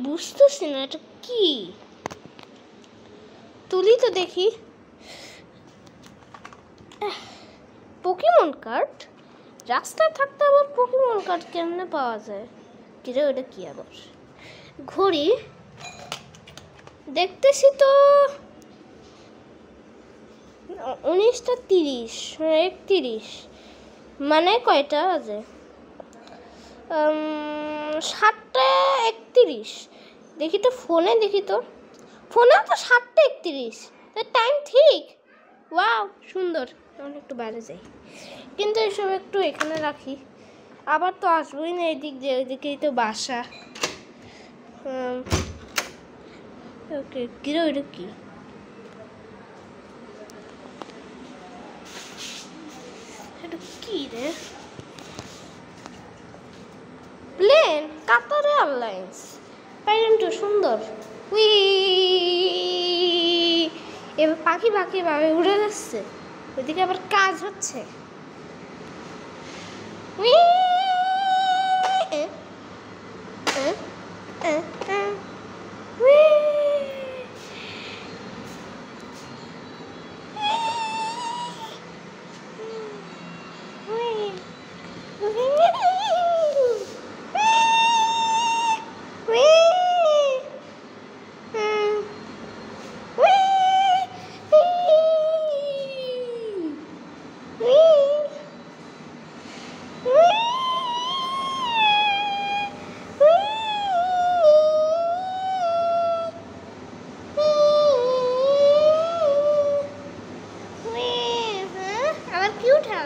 বুঝতেছি না এটা কি। তুলি তো দেখি। পোকেমন কার্ড রাস্তায় থাকতে আবার পোকেমন কার্ড কেমনে পাওয়া যায়? কিরে ওটা কি আবার? ঘড়ি দেখতেছি তো 19টা 30 31 মানে কয়টা বাজে? 7টা 31। দেখি তো ফোনে, দেখি তো ফোনে তো 7টা 31, টাইম ঠিক। ওয়াও সুন্দর। এখন একটু বাইরে যাই, কিন্তু এসব একটু এখানে রাখি, আবার তো আসবোই না এদিক দিয়ে, ওইদিকেই তো বাসা। ওকে কিরে ওইটা কি? এটা কি রে? Plane, Qatar Airlines. প্যারেন্ট সুন্দর। উই এবার পাখি পাখি ভাবে উড়ে যাচ্ছে, ওইদিকে আবার কাজ হচ্ছে। উই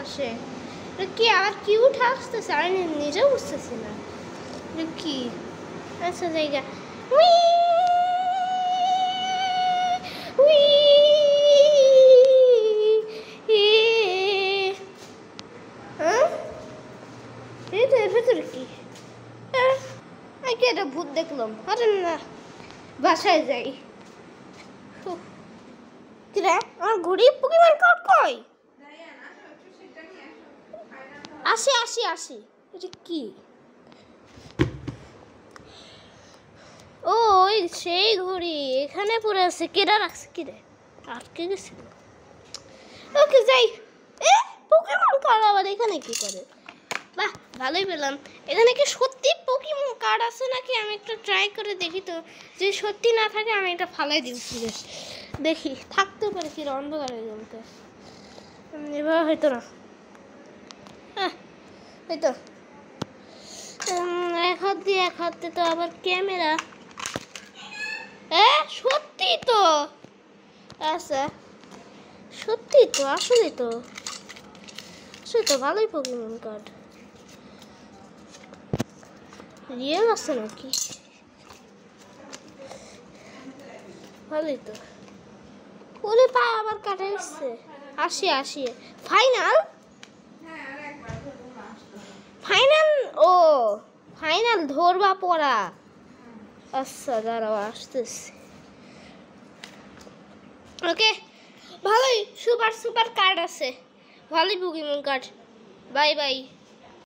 আসে কি আবার কিউট আসতেছে, আমি নিজেও বুঝতেছি না কি। আচ্ছা জায়গা ভেতরে কি? একটা ভূত দেখলাম। আরে না, বাসায় যাই। আমার ঘড়ি পোকেমন কার্ড কই? আসি আসি আসি। এটা কি? ও ওই সেই ঘড়ি এখানে পড়ে আছে। কেডা রাখছে? কি রে আটকে গেছিল? ওকে যাই। পোকেমন কার্ড আবার এখানে কি করে? বাহ ভালোই পেলাম। এখানে কি সত্যি পোকেমন কার্ড আছে নাকি? আমি একটু ট্রাই করে দেখি তো। যদি সত্যি না থাকে আমি এটা ফালাই দিব। দেখি থাকতেও পারে, কি অন্ধকারে জমতে এবার হয়তো না। হয়তো এক হাতে তো আবার ক্যামেরা। সত্যি তো। আচ্ছা সত্যি তো, আসলে তো ভালোই পোকেমন কার্ড। রিয়েল আছে নাকি? ভালোই তো। ওরে পা আবার কাটা এসছে। আসি আসি। ফাইনাল ফাইনাল ও ফাইনাল ধরবা পড়া। আচ্ছা দাঁড়াও আসতেছি। ওকে ভালোই সুপার কার্ড আছে, ভালোই পোকেমন কার্ড। Bye bye.